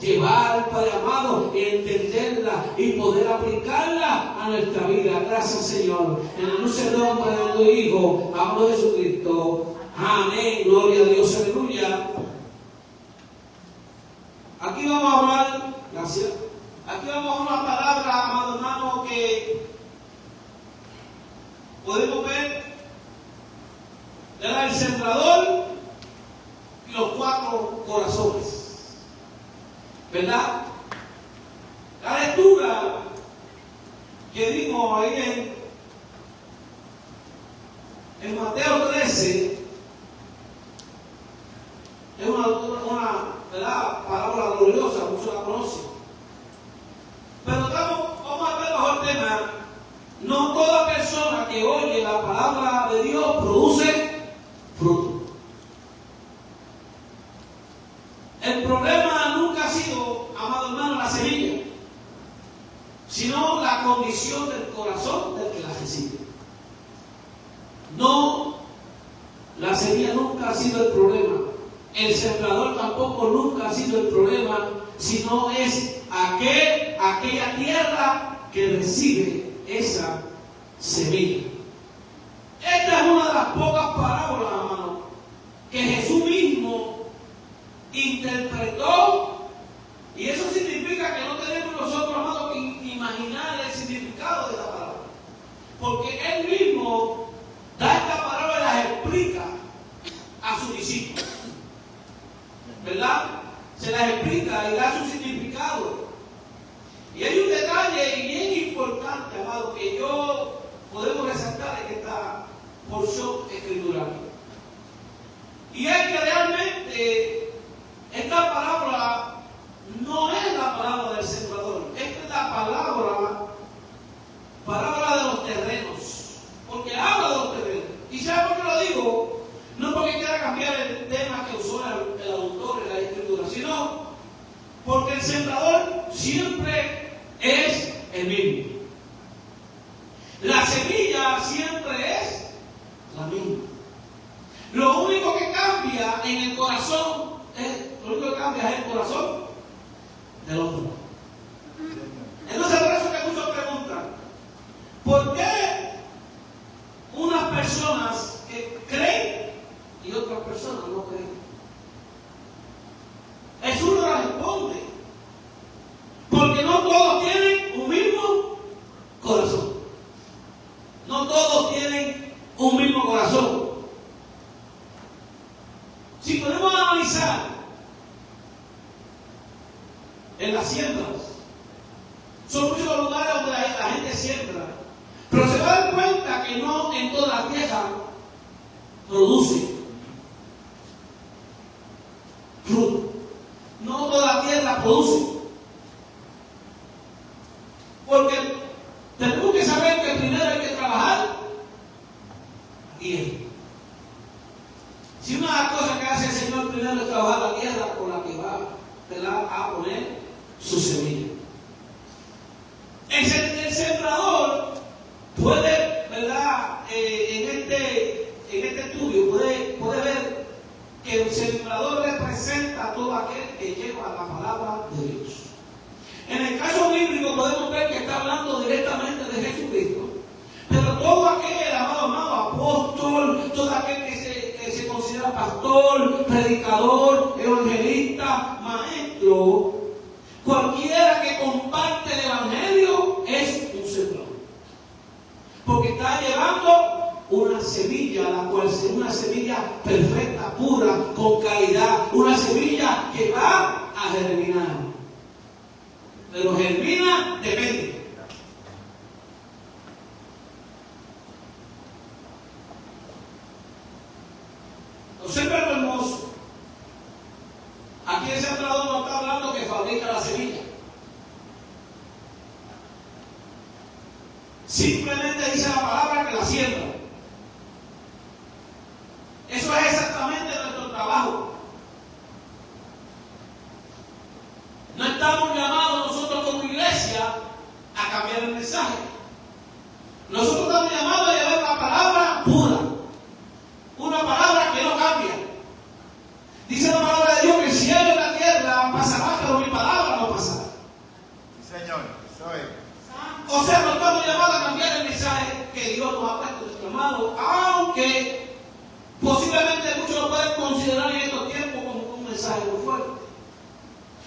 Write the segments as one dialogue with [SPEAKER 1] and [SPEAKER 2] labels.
[SPEAKER 1] llevar, Padre amado, entenderla y poder aplicarla a nuestra vida. Gracias, Señor. En el dulce nombre de tu Hijo, amado Jesucristo. Amén. Gloria a Dios. Aleluya. Aquí vamos a hablar, gracias. Aquí vamos a una palabra, amado hermano, que podemos ver, el sembrador y los 4 corazones, ¿verdad? La lectura que dimos ahí en Mateo 13 es una ¿verdad? Parábola gloriosa, muchos la conocen. Pero vamos a ver bajo el tema: no toda persona que oye la palabra de Dios produce fruto. El problema nunca ha sido, amado hermano, la semilla, sino la condición del corazón del que la recibe. No, la semilla nunca ha sido el problema. El sembrador tampoco nunca ha sido el problema, sino es aquella tierra que recibe esa semilla. Esta es una de las pocas parábolas, hermano, que Jesús mismo interpretó, y eso significa que no tenemos nosotros, hermano, que imaginar el significado de la palabra, porque Él mismo da esta palabra y las explica a sus discípulos, ¿verdad? Se las explica y da su significado. Y hay un detalle bien importante, amado, que podemos resaltar en esta porción escritural. Y es que realmente esta parábola no es la palabra del sembrador, esta es la parábola de los terrenos, porque habla de los terrenos. ¿Y sabe por qué lo digo? No porque quiera cambiar el tema que usó el autor en la escritura, sino porque el sembrador siempre es el mismo. La semilla siempre es la misma. Lo único que cambia en el corazón es el corazón del hombre. Entonces, por eso que muchos preguntan: ¿por qué unas personas que creen y otras personas no creen? Jesús no responde, porque no todos tienen un mismo corazón. No todos tienen un mismo corazón. Si podemos analizar en las siembras, son muchos los lugares donde la gente siembra, pero se va a dar cuenta que no en toda la tierra produce fruto. No toda la tierra produce. Porque tenemos que saber que primero hay que trabajar la tierra. Si una de las cosas que hace el Señor primero es trabajar la tierra con la que va, ¿verdad?, a poner su semilla. El sembrador puede, ¿verdad?, en este estudio puede ver que el sembrador representa a todo aquel que lleva la palabra de Dios. En el caso bíblico podemos ver que está hablando directamente de Jesucristo, pero todo aquel, amado apóstol, todo aquel que se considera pastor, predicador, evangelista, maestro, cualquiera que comparte el evangelio es un sembrador, porque está llevando una semilla, la cual es una semilla perfecta, pura, con calidad, una semilla que va a germinar. Pero germina depende. Observa lo hermoso. Aquí el sembrador no está hablando que fabrica la semilla. Simplemente dice la palabra que la siembra. Eso es exactamente nuestro trabajo. No estamos llamados nosotros como iglesia a cambiar el mensaje. Nosotros estamos llamados a llevar una palabra pura, una palabra que no cambia. Dice la palabra de Dios que el cielo y la tierra pasarán, pero mi palabra considerar en estos tiempos como un mensaje muy fuerte.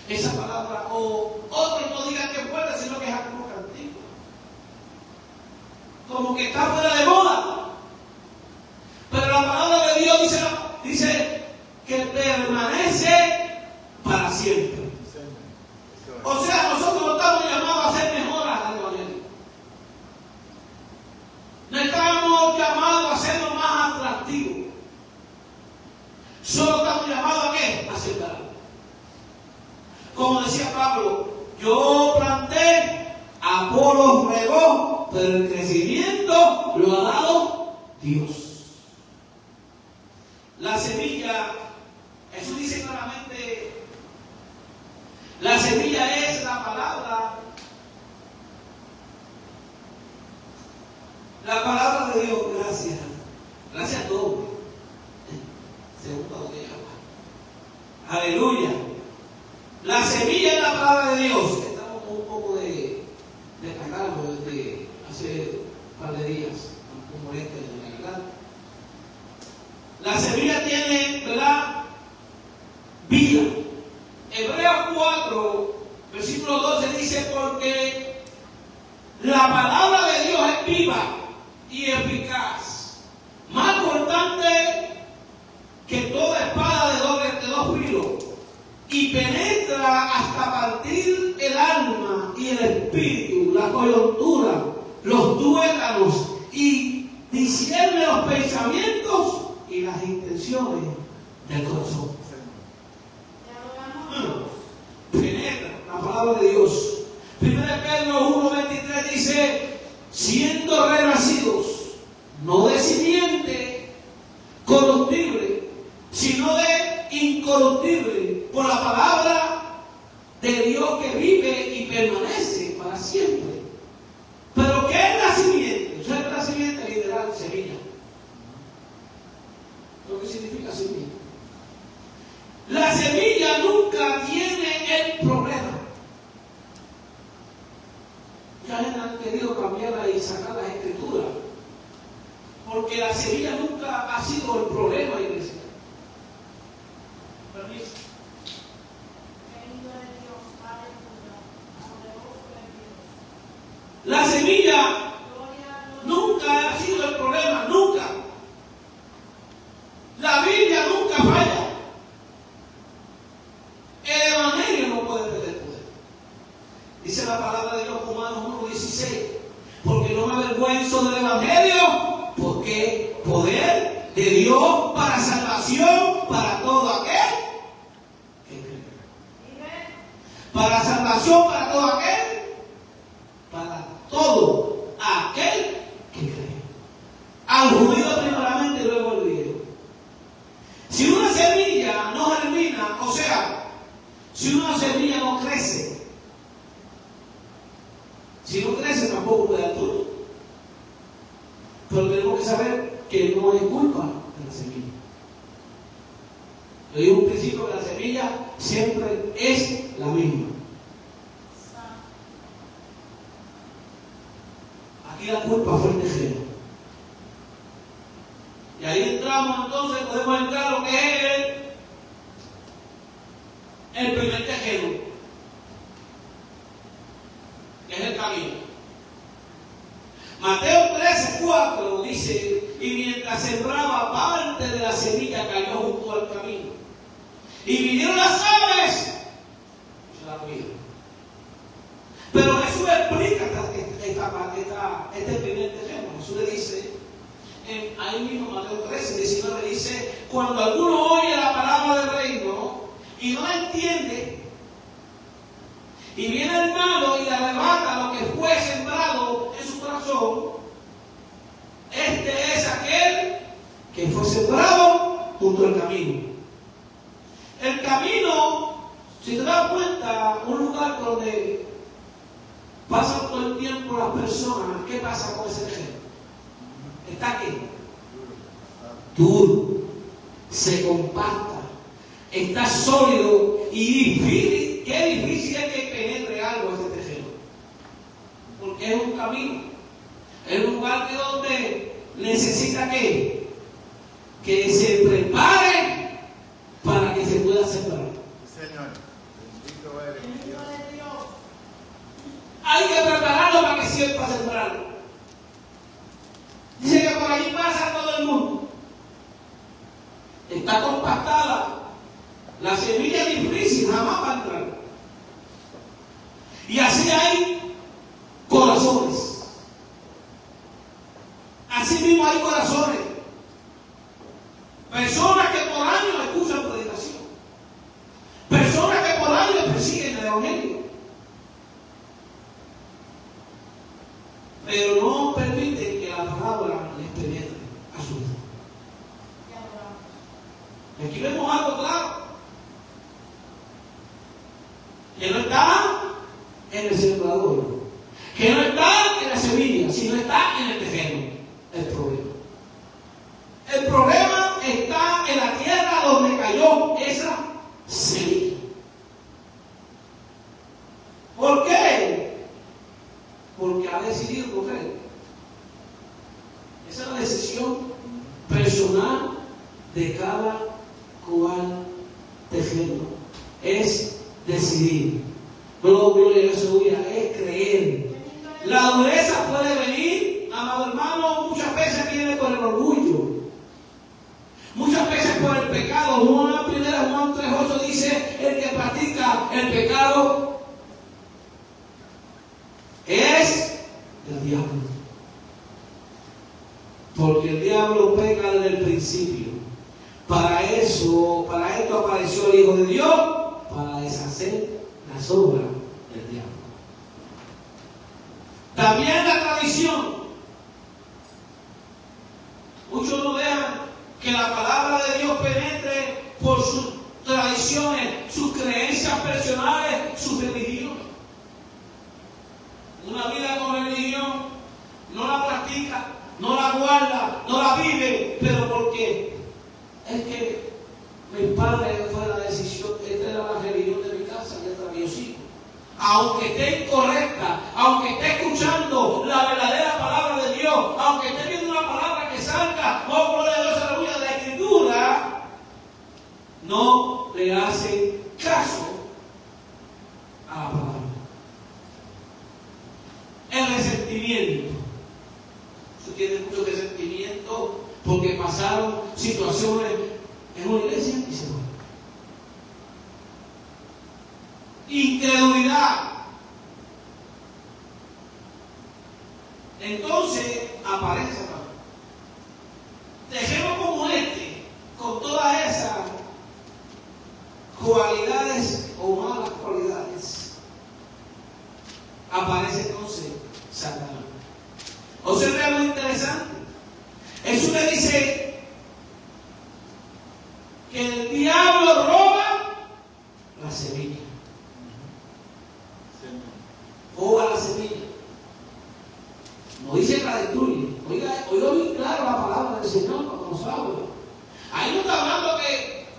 [SPEAKER 1] Esa palabra, o otros no digan que es fuerte, sino que es algo antiguo. Como que está fuera de moda. Pero la palabra de Dios dice que permanece para siempre. O sea, nosotros no estamos llamados a ser mejoras al Evangelio. No estamos llamados a hacerlo más atractivo. Solo estamos llamados a ¿qué? A sembrar. Como decía Pablo, yo planté, Apolo regó, pero el crecimiento lo ha dado Dios. La semilla, Jesús dice claramente, la semilla es la palabra de Dios. Gracias. Gracias a todos. Segunda botella. Aleluya. La semilla es la palabra de Dios. Estamos con un poco de catarro desde hace un par de días. Un moleste de la garganta. La semilla tiene, ¿verdad?, vida. Hebreos 4, versículo 12 dice: porque la palabra de Dios es viva y eficaz, más cortante que toda espada de dos filos, y penetra hasta partir el alma y el espíritu, la coyuntura, los tuétanos, y discierne los pensamientos y las intenciones del corazón. Penetra la palabra de Dios. 1 Pedro 1:23 dice: siendo renacidos, no de simiente corruptible, sino de incorruptible, por la palabra de Dios que vive y permanece para siempre. Pero ¿qué es la simiente? ¿Sabes qué es la simiente? Literal, semilla. Lo que significa semilla. La semilla nunca tiene el problema. Ya han querido cambiarla y sacar las escrituras, porque la semilla nunca ha sido el problema, iglesia. Permiso. La semilla nunca ha sido el problema, nunca. La Biblia nunca falla. El Evangelio no puede perder poder. Dice la palabra de Dios, Romanos 1:16: porque no me avergüenzo del Evangelio, porque poder de Dios para salvación para todo aquel que cree. Para salvación para todo aquel, para todo aquel que cree. Al judío primeramente y luego al griego. Si una semilla no germina, o sea, si una semilla no crece, si no crece tampoco puede dar fruto. Pero tenemos que saber que no es culpa de la semilla. Yo digo un principio que la semilla siempre es la misma. Aquí la culpa fue el tejero. Y ahí entramos, entonces podemos entrar a lo que es el primer tejero, que es el camino. Mateo 13:4 dice: y mientras sembraba, parte de la semilla cayó junto al camino, y vinieron las aves y se la comieron. Pero Jesús explica este primer tejero. Jesús le dice, ahí mismo Mateo 13:19 dice: cuando alguno oye la palabra del reino y no la entiende, y viene el malo y le arrebata lo que fue sembrado en su corazón, este es aquel que fue sembrado junto al camino. El camino, si te das cuenta, un lugar donde pasan todo el tiempo las personas, ¿qué pasa con ese tejero? Está aquí, duro, se compacta, está sólido y difícil. Qué difícil es que penetre algo ese tejero, porque es un camino, es un lugar donde necesita que se prepare Hay que prepararlo para que sepa sembrarlo. Dice que por ahí pasa todo el mundo. Está compactada. La semilla es difícil, jamás va a entrar. Y así hay corazones. Así mismo hay corazones. Personas que por años escuchan predicación. Personas que por años persiguen el evangelio. Pero no permiten que la palabra les penetre a su vida. Aquí vemos algo claro. Que no está en el sembrador. Que no está en la semilla, sino está en el terreno. El problema. El problema está en la tierra donde cayó esa semilla. ¿Por qué? Porque ha decidido coger. Esa es la decisión personal de cada cual terreno. Es decidir. Gloria a Jesús, es creer. La dureza puede venir, amado hermano, muchas veces viene por el orgullo. Muchas veces por el pecado. Juan 3:8 dice: el que practica el pecado es del diablo. Porque el diablo peca desde el principio. Para esto apareció el Hijo de Dios, para deshacer las obras del diablo. También la tradición. Muchos no dejan que la palabra de Dios penetre por sus tradiciones, sus creencias personales, su religión. Una vida con religión no la practica, no la guarda, no la vive, pero porque es que mi padre fue la decisión, esta era la religión de mi casa, y esta yo sigo. Aunque esté incorrecta, aunque esté escuchando la verdadera palabra de Dios, aunque esté viendo una palabra que salga, oh gloria a Dios, aleluya, de la Escritura, no le hace caso a la palabra. El resentimiento. Usted tiene mucho resentimiento porque pasaron situaciones en una iglesia y se van. Incredulidad. Entonces aparece esa palabra. Dejemos como con todas esas cualidades o malas cualidades, aparece entonces Satanás. Observe algo interesante. Jesús le dice que el diablo roba la semilla. Roba la semilla. No dice que la destruye. Oiga bien claro la palabra del Señor cuando nos habla. Ahí no está hablando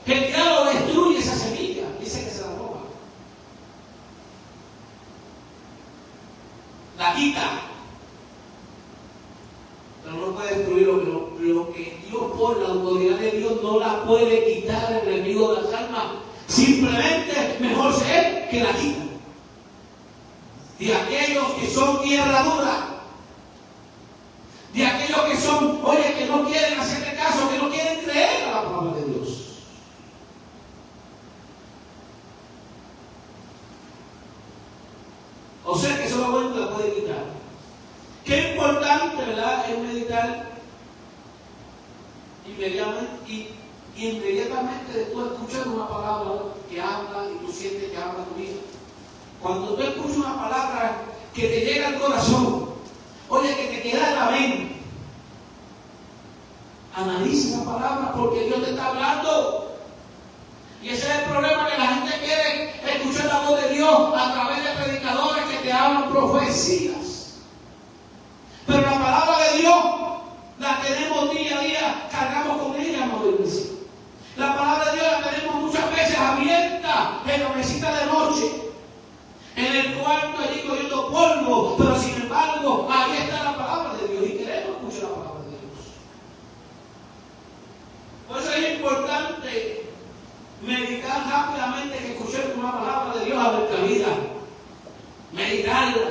[SPEAKER 1] que el diablo destruye esa semilla. Dice que se la roba. La quita. Pero no puede destruir lo que Dios, por la autoridad de Dios, no la puede quitar el enemigo de las almas. Simplemente mejor ser que la quita. De aquellos que son tierra dura, de aquellos que son, oye, que no quieren hacerle caso, que no quieren creer a la palabra de Dios. O sea que solamente la puede quitar. Qué importante, ¿verdad?, es meditar inmediatamente después de escuchar una palabra que habla y tú sientes que habla tu vida. Cuando tú escuchas una palabra que te llega al corazón, oye, que te queda en la mente, analiza esa palabra porque Dios te está hablando. Y ese es el problema, que la gente quiere escuchar la voz de Dios a través de predicadores que te hablan profecías. Pero la palabra de Dios la tenemos día a día, cargamos con ella, amado iglesia. La palabra de Dios la tenemos muchas veces abierta en la mesita de noche, en el cuarto allí cogiendo polvo, pero sin embargo ahí está la palabra de Dios y queremos escuchar la palabra de Dios. Por eso es importante meditar rápidamente que escuchemos una palabra de Dios, a ver, vida, meditarla.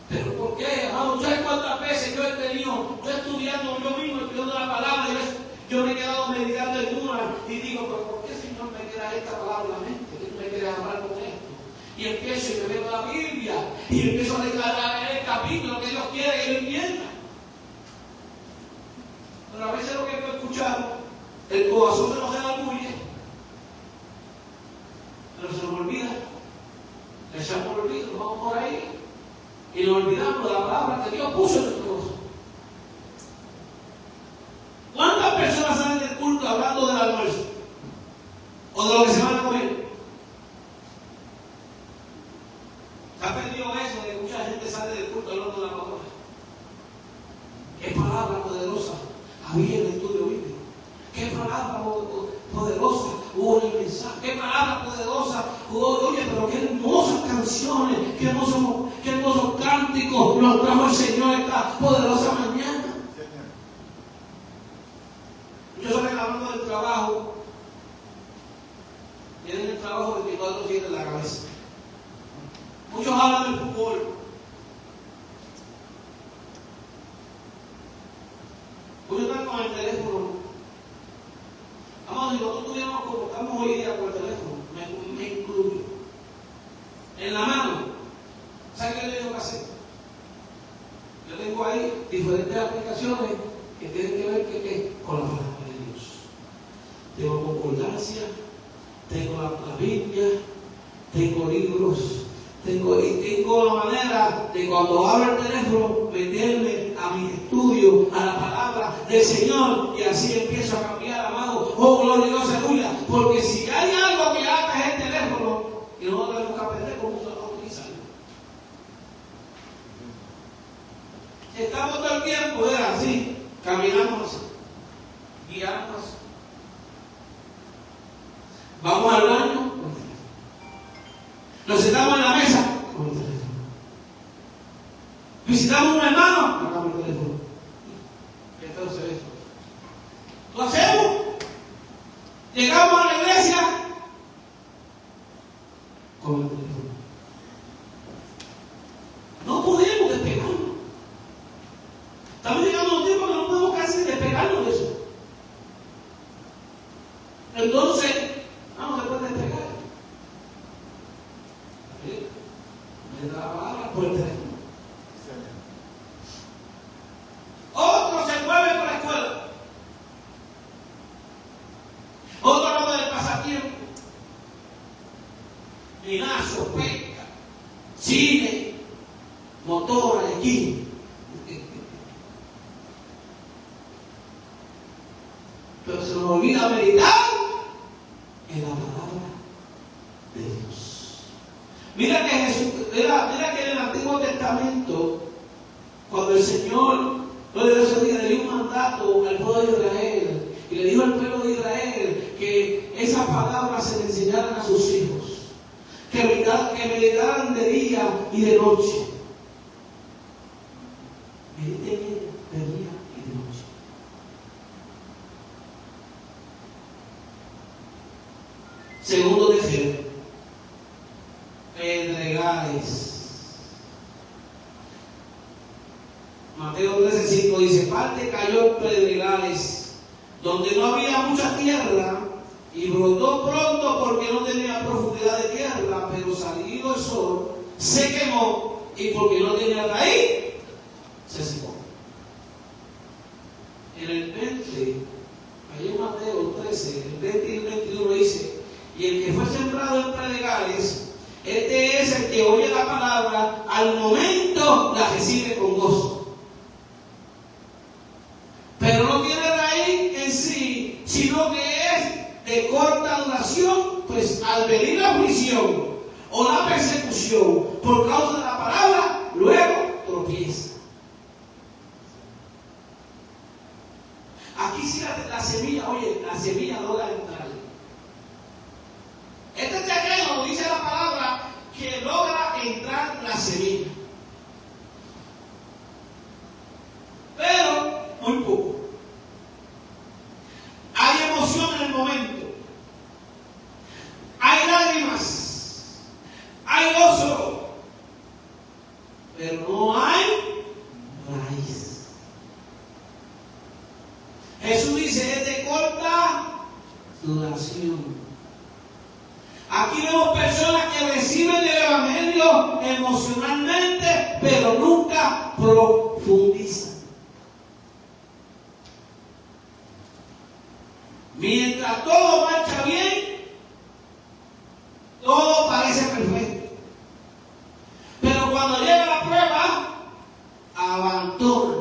[SPEAKER 1] ¿Pero por qué, hermano? ¿Sabes cuántas veces yo he tenido, yo estudiando yo mismo, estudiando la palabra, y yo me he quedado meditando en una y digo, pero ¿por qué, Señor, me queda esta palabra en la mente? ¿Qué tú me quieres hablar con esto? Y empiezo y me veo la Biblia y empiezo a leer el capítulo que Dios quiere que yo entienda. Pero a veces lo que he escuchado, el corazón se nos enorgulle, pero se nos olvida, le echamos el olvido, nos vamos por ahí y nos olvidamos de la palabra que Dios puso en nuestro corazón. ¿Cuántas personas salen del culto hablando del almuerzo? ¿O de lo que se van a comer? ¿Se ha perdido eso de que mucha gente sale del culto hablando de la palabra? ¿Qué palabra poderosa había en el estudio bíblico? ¿Qué palabra poderosa hubo en el mensaje? ¿Qué palabra poderosa hubo? Oye, pero qué hermosas canciones, qué hermosos cánticos nos trajo el Señor esta poderosa mañana. Muchos salen hablando del trabajo, tienen el trabajo 24/7 en la cabeza. Muchos hablan del fútbol. Muchos están con el teléfono. Vamos, si nosotros tuviéramos como estamos hoy día con el teléfono, me incluyo. En la mano, ¿sabe qué le tengo que hacer? Yo tengo ahí diferentes aplicaciones que tienen que ver con la palabra de Dios. Tengo concordancia, tengo la Biblia, tengo libros. Tengo la manera de cuando abro el teléfono meterme a mi estudio, a la palabra del Señor, y así empiezo a cambiar, amado. Oh, gloria a Dios, aleluya. Porque si hay algo que ata es el teléfono, y nosotros tenemos que aprender cómo utilizarlo. Si estamos todo el tiempo, así, caminamos así, guiamos así. Vamos al baño. Nos sentamos en la mesa con el teléfono. Visitamos a un hermano, sacamos el teléfono. Entonces eso. Lo hacemos. Llegamos a la iglesia con el teléfono. No podemos despegarnos. Estamos llegando a un tiempo que no podemos casi despegarnos de eso. Entonces, no se puede despegar. Me da la palabra por el teléfono. Otro se mueve por la escuela. Otro habla del pasatiempo. Linazo, pesca, cine, motora, esquí. Pero se nos olvida meditar en la palabra de Dios. Mira que en el Antiguo Testamento, cuando el Señor le dio un mandato al pueblo de Israel, y le dijo al pueblo de Israel que esas palabras se le enseñaran a sus hijos, que meditaran de día y de noche. Mediten de día y de noche. Segundo deseo, pedregales. Mateo 13:5 dice: parte cayó en pedregales, donde no había mucha tierra, y brotó pronto porque no tenía profundidad de tierra, pero salido el sol, se quemó, y porque no tenía raíz, se secó. En el 20, ahí en Mateo 13, el 20 y el 21 dice: y el que fue sembrado en pedregales, este es el que oye la palabra, al momento la recibe con gozo. Pero no tiene raíz en sí, sino que es de corta duración, pues al venir la aflicción o la persecución por causa de la palabra, luego tropieza. Aquí sí la semilla, oye, la semilla logra entrar. Este terreno, dice la palabra, que logra entrar la semilla. Pero muy poco. Hay emoción en el momento. Hay lágrimas. Hay pero no hay raíz. Jesús dice, es de corta duración. Aquí vemos personas que reciben el Evangelio emocionalmente, pero nunca profundizan. Mientras todo marcha bien, todo parece perfecto. Pero cuando llega la prueba, abandona.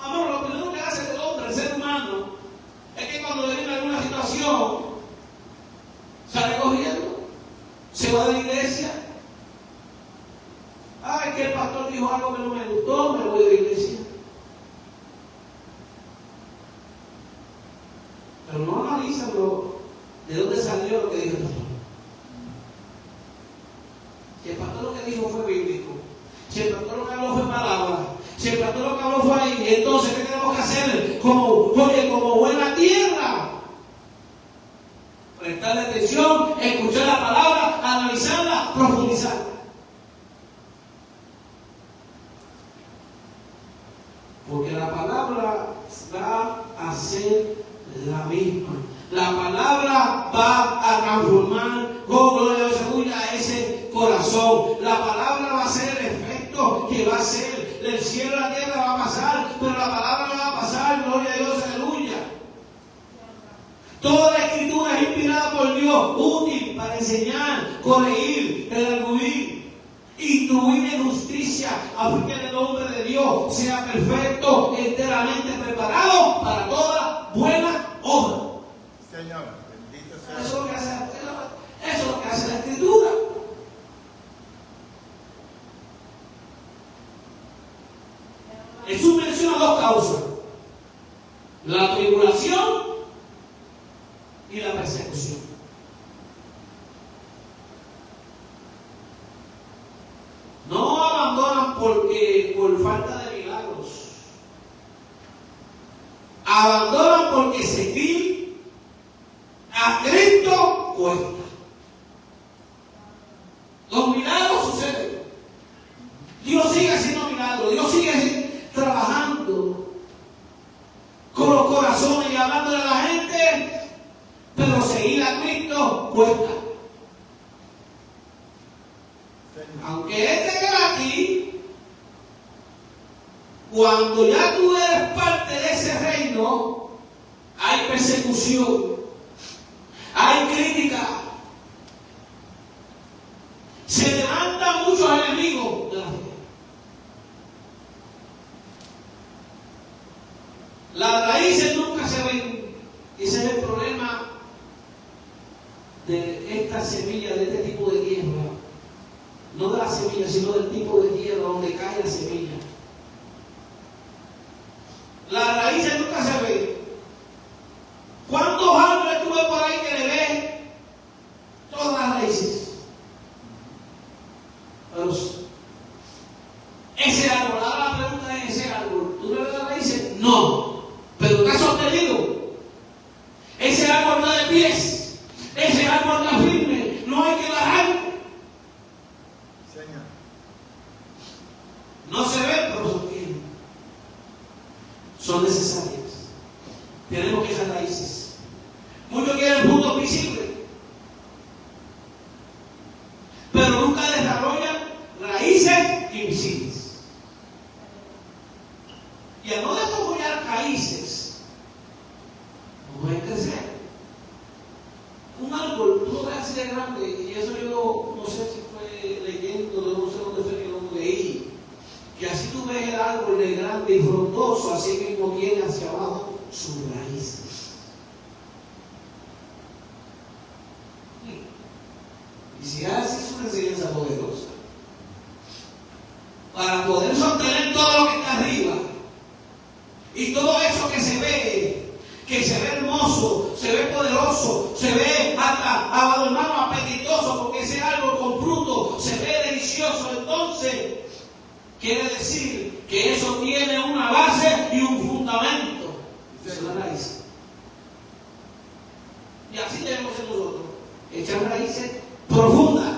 [SPEAKER 1] Amor, lo primero que hace el hombre, el ser humano, es que cuando le viene alguna situación, sale corriendo, se va de la iglesia. Ay, que el pastor dijo algo que no me gustó, me voy de la iglesia. Pero no analizan de dónde salió lo que dijo el pastor. Si el pastor lo que dijo fue bíblico, si el pastor lo que habló fue palabra, si el pastor lo que habló fue ahí, entonces ¿qué tenemos que hacer? Como buena tierra. Prestarle atención, escuchar la palabra, analizarla, profundizarla. Porque la palabra va a ser la misma. La palabra va a transformar con gloria a ese corazón. La palabra va a hacer el efecto que va a hacer. Del cielo a la tierra va a pasar, pero la palabra no va a pasar. Gloria a Dios, aleluya. Toda la escritura es inspirada por Dios, útil para enseñar, corregir, redarguir, instruir en justicia, a fin que el hombre de Dios sea perfecto, enteramente preparado para toda buena obra.
[SPEAKER 2] Señor, bendito sea.
[SPEAKER 1] Eso es lo que hace la escritura. Jesús menciona dos causas: la tribulación y la persecución. No abandonan por falta de milagros. Abandonan porque seguir a Cristo cuesta. Los milagros suceden. Dios sigue haciendo milagros. Dios sigue trabajando con los corazones y hablándole a la gente. Pero seguir a Cristo cuesta. Aunque Él te queda aquí, cuando ya tú eres parte de ese reino, hay persecución, hay crítica. Se levantan muchos enemigos de la fe. Las raíces nunca se ven. Ese es el problema de esta semilla, de este tipo de tierra. No de la semilla, sino del tipo de tierra donde cae la semilla. Las raíces nunca se ven. ¿Cuántos árboles tú ves por ahí que le ves todas las raíces? Pero ese árbol, ahora la pregunta es: ese árbol, ¿tú le ves las raíces? No. Pero está sostenido. Ese árbol no de pies. Ese árbol está firme. No hay que bajar. No se ven, pero sostienen. Son necesarias. Tenemos que esas raíces. Muchos quieren frutos visibles, pero nunca desarrollan raíces invisibles. Y al no desarrollar raíces, no pueden crecer. Un árbol, tú lo ves así de grande, y eso yo no sé si fue leyendo, no sé dónde fue que lo leí. Y así tú ves el árbol de grande y frondoso, así mismo tiene hacia abajo sus raíces. Y si así es una enseñanza poderosa, para poder sostener todo lo que está arriba, y todo eso que se ve hermoso, se ve poderoso, se ve hasta, hermano, apetitoso, porque ese árbol con fruto se ve delicioso, entonces quiere decir que eso tiene una base y un fundamento. Esa es la raíz. Y así debemos ser nosotros. Echar raíces profundas.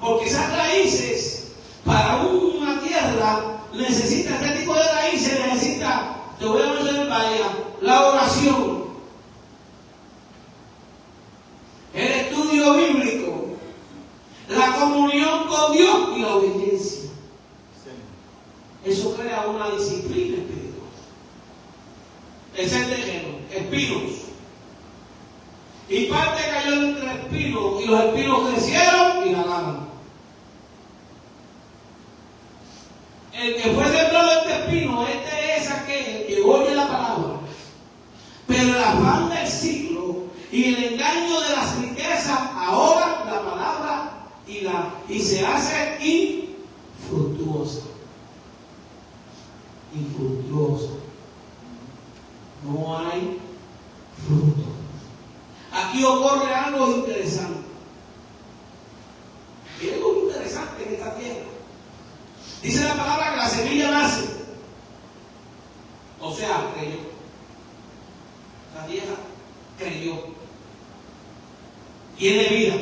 [SPEAKER 1] Porque esas raíces, para una tierra, necesita este tipo de raíces, necesita, te voy a mencionar varias, la oración, el estudio bíblico, la comunión con Dios y la obediencia. Eso crea una disciplina espiritual. El ser terreno, espinos. Y parte cayó entre espinos, y los espinos crecieron y ganaron. El que fue sembrado este espino, este es aquel que oye la palabra, pero el afán del siglo y el engaño de las riquezas ahogan la palabra y se hace infructuosa. Infructuosa. No hay fruto. Aquí ocurre algo interesante. Hay algo interesante en esta tierra. Dice la palabra que la semilla nace. O sea, creyó. La vieja creyó. Tiene vida.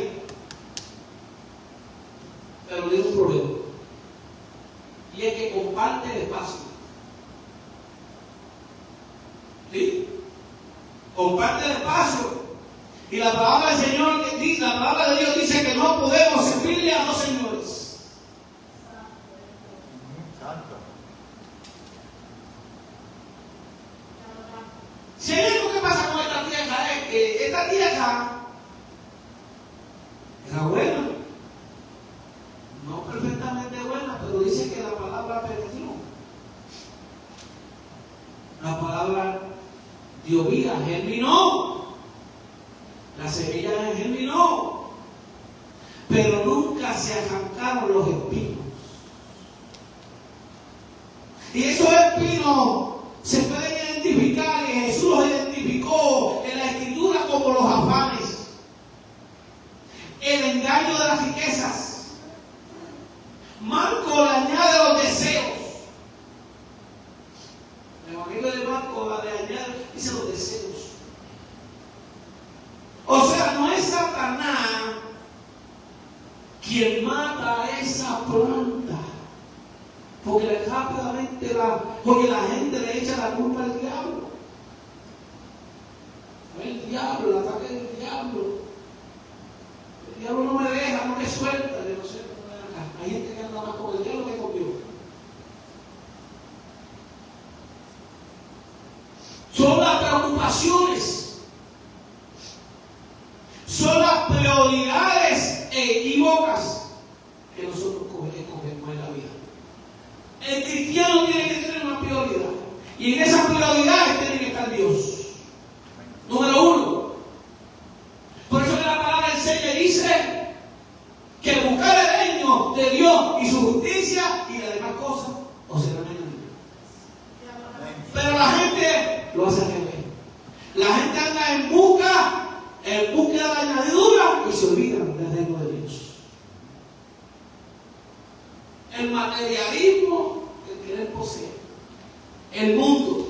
[SPEAKER 1] Pero tiene un problema. Y es que comparte el espacio. ¿Sí? Comparte el espacio. Y la palabra del Señor, la palabra de Dios dice que no podemos servirle a dos señores. Si hay algo que pasa con esta tierra es que esta tierra era buena, no perfectamente buena, pero dice que la palabra penetró. La palabra dio vida, germinó. La semilla germinó, pero nunca se arrancaron los espinos. Y esos espinos se pueden identificar, y Jesús los identificó en la Escritura como los afanes, el engaño de las riquezas. Marco le añade los deseos. El Evangelio de Marco le añade, dice los deseos. O sea, no es Satanás quien mata a esa planta, porque rápidamente la gente le echa la culpa al diablo. El diablo, el ataque del diablo. El diablo no me deja, no me suelta. Yo no sé, hay gente que anda más con el diablo que con Dios. Son las preocupaciones. Son las prioridades equívocas que nosotros cogemos en la vida. El cristiano tiene que tener una prioridad. Y en esas prioridades tiene que estar Dios. Número uno. Por eso que la palabra del Señor dice que buscar el reino de Dios y su justicia y las demás cosas os serán añadidas. Pero la gente lo hace al revés. La gente anda en busca de la añadidura y se olvidan del reino de Dios. El materialismo, el querer poseer, el mundo,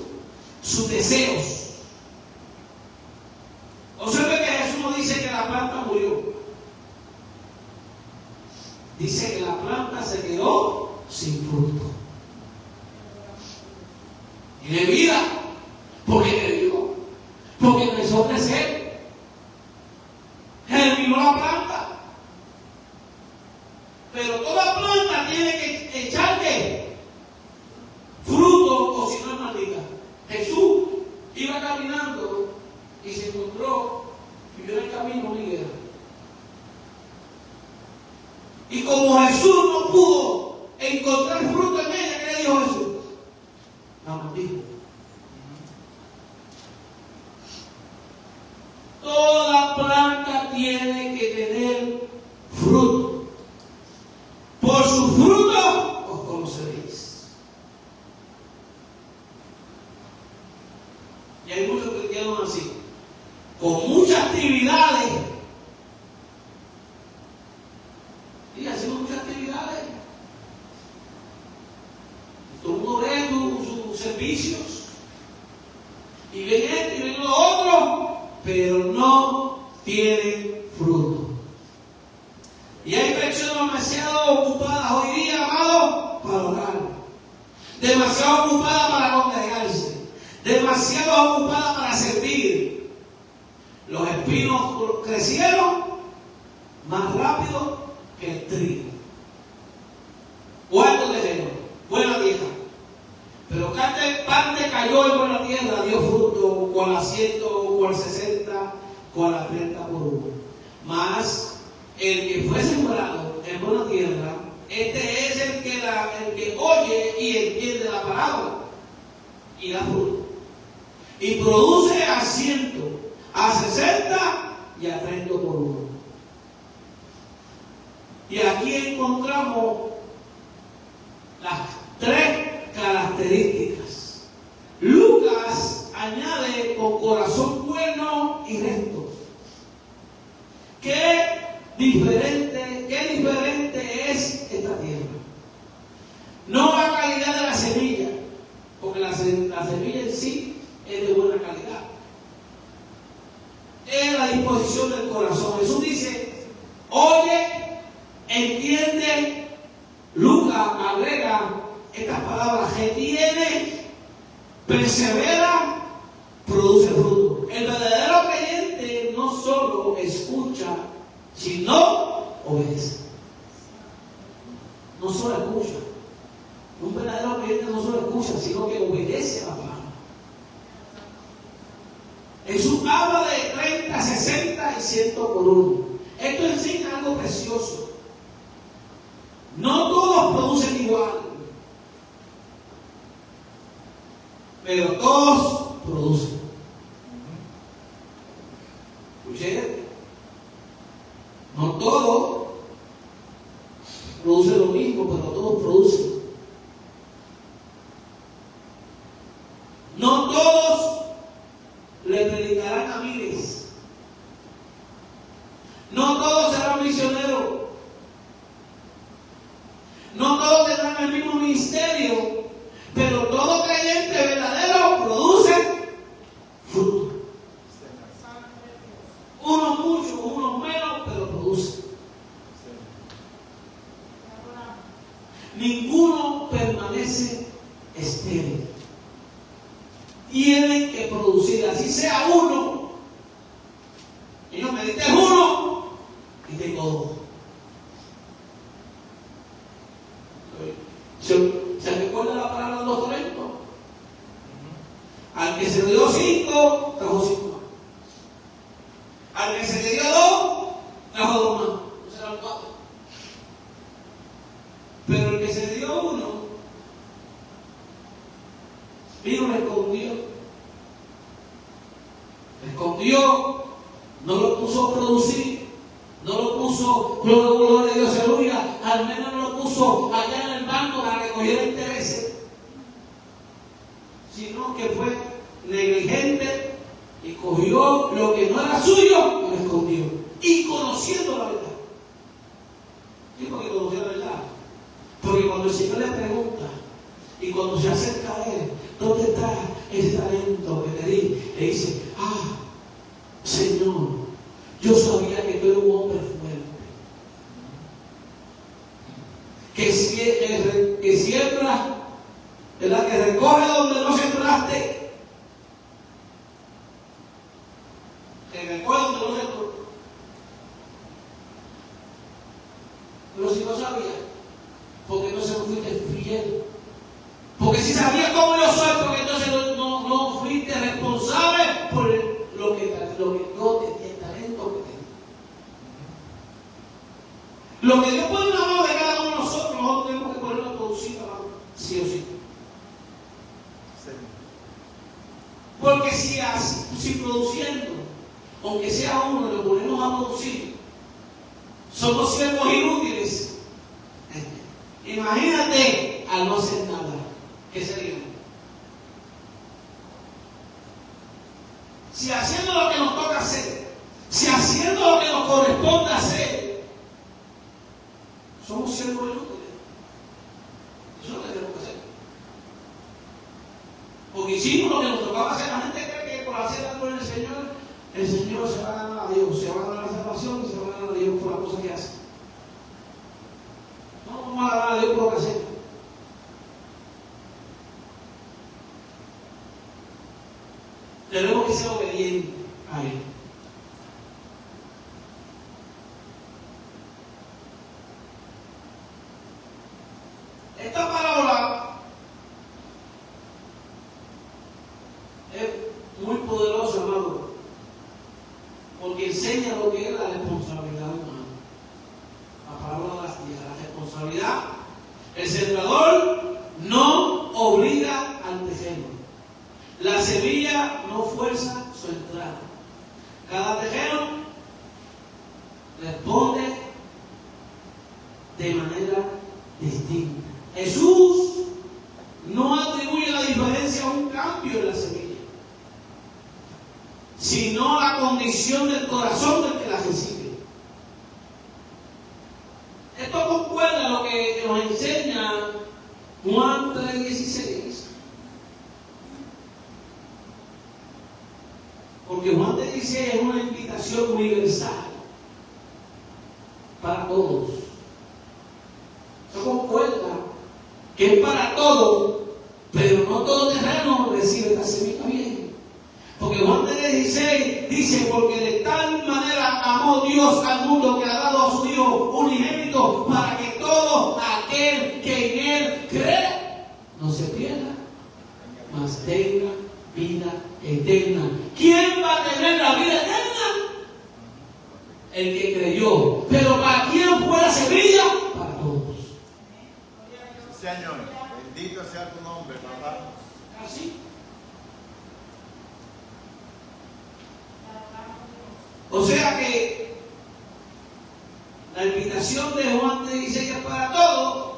[SPEAKER 1] sus deseos. Observe que Jesús no dice que la planta murió. Dice que la planta se quedó sin fruto. Tiene vida, porque creyó, porque empezó a crecer. Germinó la planta. Pero toda planta tiene que echarle fruto, o si no es maldita. Jesús iba caminando y se encontró y vio en el camino una higuera. Y como Jesús no pudo encontrar fruto en ella, ¿qué le dijo Jesús? La maldijo. Toda planta tiene que tener fruto. Por su fruto os conoceréis. Y hay muchos cristianos así, con muchas actividades. Y hacemos muchas actividades. Todo el mundo ve sus servicios. Y ven esto y ven lo otro, pero no tienen fruto. Y hay personas demasiado ocupadas hoy día, amados, para orar. Demasiado ocupadas para congregarse. Demasiado ocupadas para servir. Los espinos crecieron más rápido que el trigo. ¿Cuánto terreno? Buena tierra. Pero parte cayó en buena tierra, dio fruto, con a 100, con a 60, con a 30 por uno. Mas el que fue sembrado en buena tierra, este es el que oye y entiende la palabra y da fruto. Y produce a 100, a 60 y a 30 por uno. Y aquí encontramos las tres características. Lucas añade con corazón bueno y recto. Qué diferente es esta tierra. No la calidad de la semilla, porque la semilla en sí es de buena calidad. Es la disposición del corazón. Jesús dice, oye, entiende. Lucas agrega estas palabras: retiene, persevera, produce fruto. El verdadero creyente no solo escucha, sino obedece. No solo escucha. Un verdadero creyente no solo escucha, sino que obedece a la palabra. Jesús habla de 30, 60 y 100 por uno. Esto enseña algo precioso. No todos producen igual, pero todos producen. ¿Escuché? No todos producen lo mismo, pero todos producen. No todos le predicarán a miles. No todos serán misioneros. No todos tendrán el mismo ministerio, pero todo creyente verdadero produce fruto. Unos muchos, unos menos, pero producen. Ninguno permanece estéril. Tienen que producir, así sea uno. Y no me diste uno y tengo dos. ¿Se recuerda la palabra de los talentos? Al que se le dio 5, trajo 5 más. Al que se le dio 2, trajo 2 más. No serán 4. Pero el que se le dio 1, vino, le escondió. Le escondió, no lo puso a producir. No lo puso, gloria a Dios, aleluya, al menos no lo puso allá en el banco para recoger intereses, sino que fue negligente y cogió lo que no era suyo y lo escondió. Y conociendo la verdad. ¿Y por qué conoció la verdad? Porque cuando el Señor le pregunta y cuando se acerca a él, ¿dónde está ese talento que te di? Le dice, Señor, yo sabía que tú eres un hombre fuerte, que siembra, ¿verdad? Que recoge donde no sembraste, que recoge donde no sembró. Pero si no sabía, ¿por qué no se fuiste fiel? Porque si sabía cómo yo soy, porque entonces no fuiste responsable por lo que yo te di, el talento que te di. Lo que Dios pone en la mano de cada uno de nosotros tenemos que ponerlo a producir, sí o sí. Porque si produciendo, aunque sea uno, lo ponemos a producir, somos siervos inútiles. Imagínate al no hacer nada. ¿Qué sería? Si haciendo lo que nos toca hacer, si haciendo lo que nos corresponde hacer, somos siervos inútiles. Eso es lo que tenemos que hacer. Porque hicimos lo que nos tocaba hacer. La gente cree que por hacer algo en el Señor se va a ganar a Dios, se va a ganar la salvación y se va a ganar a Dios por la cosa que hace. que ser obediente a Él. Esta parábola es muy poderosa, amado, porque enseña lo que es la responsabilidad humana. La parábola de las tierras, la responsabilidad. El sembrador no obliga al tejero. La semilla no fuerza su entrada. Cada tejero responde de manera distinta. Jesús no atribuye la diferencia a un cambio en la semilla, sino a la condición del corazón del que la recibe. Esto concuerda a lo que nos enseña Juan 3:16. Porque Juan 3:16 es una invitación universal para todos. Esto concuerda que es para todos, pero no todo terreno recibe esta semilla bien. Porque Juan 3:16 dice: porque de tal manera amó Dios al mundo que ha dado a su Hijo unigénito, para que todo aquel que en Él cree no se pierda, mas tenga vida eterna. ¿Quién va a tener la vida eterna? El que creyó. Pero ¿para quién fue la semilla? Para todos.
[SPEAKER 2] Señor, bendito sea tu nombre, papá.
[SPEAKER 1] Así. O sea que la invitación de Juan te dice que es para todos,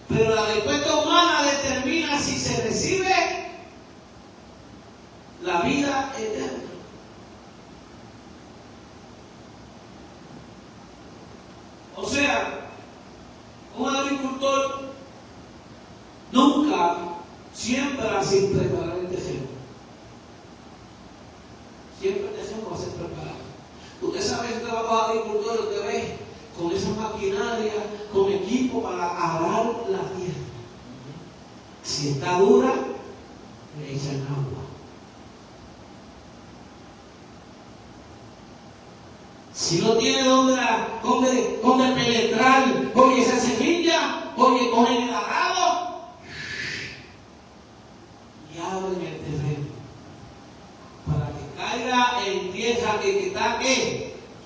[SPEAKER 1] pero la respuesta humana determina si se recibe la vida eterna. O sea, un agricultor nunca siembra sin preparar el terreno. Siempre el terreno va a ser preparado. Usted sabe que usted va a los agricultores, usted ve con esa maquinaria, con equipo para arar la tierra. Si está dura, le echan agua. Si no tiene donde penetrar, oye, esa semilla, oye, cogen el arado y abren el terreno para que caiga en tierra que está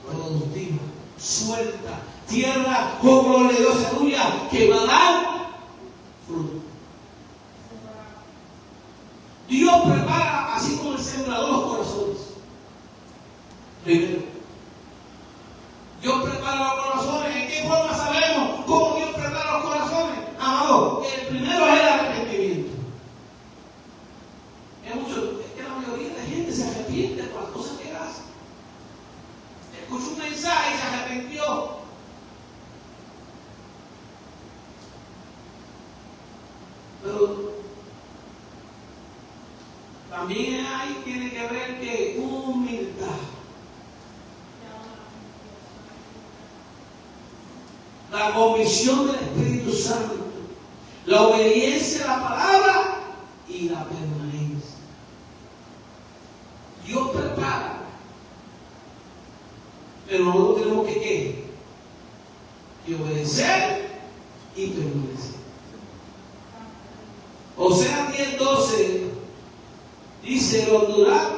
[SPEAKER 1] productiva, suelta, tierra como le dio aleluya, que va a dar fruto. Dios prepara, así como el sembrador, los corazones. Primero, Dios prepara los corazones. ¿En qué forma sabemos cómo Dios prepara los corazones? Amado, el primero es el arrepentimiento. Es que la mayoría de la gente se arrepiente por las cosas que hace. Escuchó un mensaje y se arrepintió. Pero también tiene que ver que humildad. La convicción del Espíritu Santo, la obediencia a la palabra y la permanencia. Dios prepara, pero nosotros tenemos que obedecer y permanecer. Oseas 10:12 dice: rondurad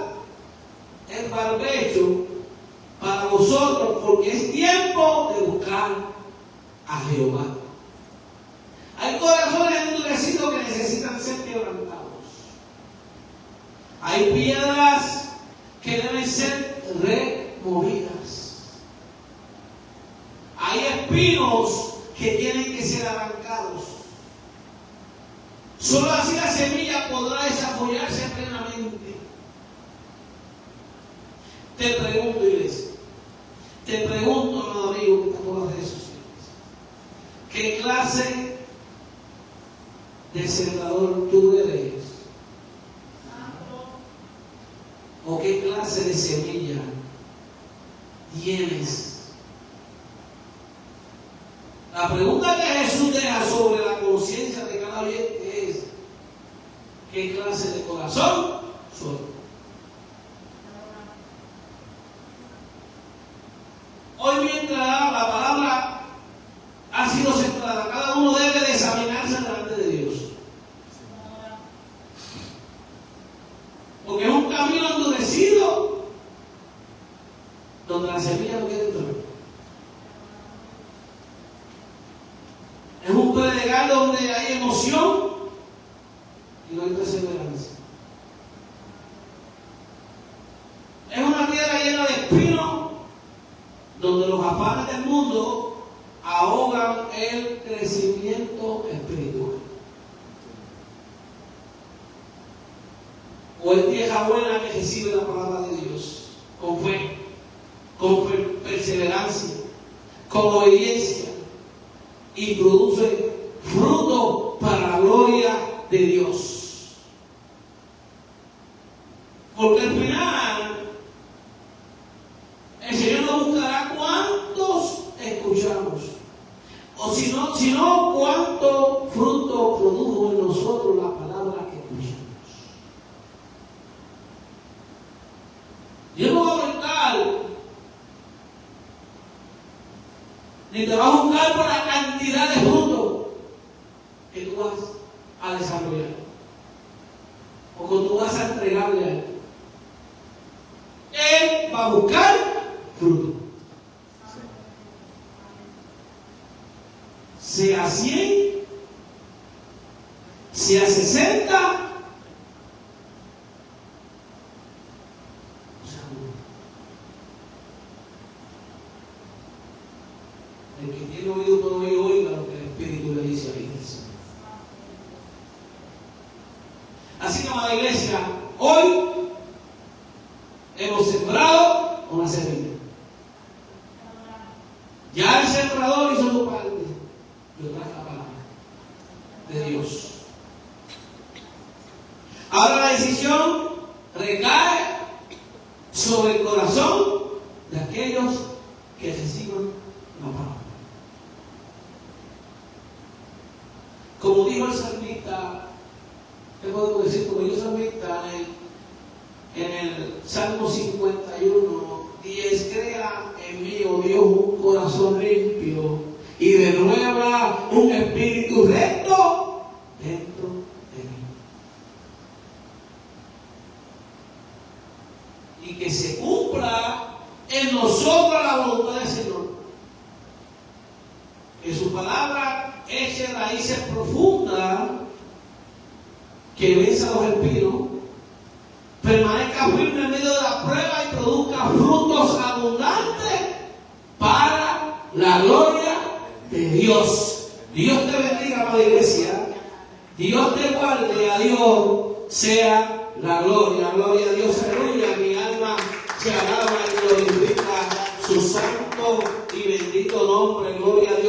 [SPEAKER 1] el barbecho para vosotros, porque es tiempo de buscar a Jehová. Hay corazones endurecidos que necesitan ser quebrantados. Hay piedras que deben ser removidas. Hay espinos que tienen que ser arrancados. Solo así la semilla podrá desarrollarse plenamente. Te pregunto, iglesia, te pregunto, amado amigo que está por las redes sociales, ¿qué clase de sembrador tú eres? ¿O qué clase de semilla tienes? La pregunta que Jesús deja sobre la conciencia de cada oyente es: ¿qué clase de corazón soy? lugar donde hay emoción y no hay perseverancia. Es una tierra llena de espinos, donde los afanes del mundo ahogan el crecimiento espiritual. O es tierra buena que recibe la palabra de Dios con fe, con perseverancia, con obediencia y produce fruto para la gloria de Dios. Porque al final el Señor nos buscará cuántos escuchamos, o si no cuánto fruto produjo en nosotros la palabra que escuchamos. Dios no va a buscar, ni te va a buscar por la cantidad de frutos que tú vas a desarrollar o que tú vas a entregarle a Él. Él va a buscar fruto. Sea 100, sea 60, el que tiene oído por oír, oiga lo que el Espíritu le dice a la iglesia. Así que, amada iglesia, hoy hemos sembrado una semilla. Ya el sembrador hizo su parte. Y otra es la palabra de Dios. Ahora la decisión recae sobre el corazón de aquellos que reciban la palabra. Como dijo el salmista, ¿qué podemos decir? Como dijo el salmista en el Salmo 51, 10, crea en mí, oh Dios, un corazón limpio y renueva un espíritu recto dentro de mí. Y que se cumpla en nosotros la voluntad del Señor. Que su palabra eche raíces profundas, que venza los espinos, permanezca firme en medio de la prueba y produzca frutos abundantes para la gloria de Dios. Dios te bendiga, amada iglesia. Dios te guarde. A Dios sea la gloria. Gloria a Dios, aleluya. Mi alma se alaba y glorifica su santo y bendito nombre. Gloria a Dios.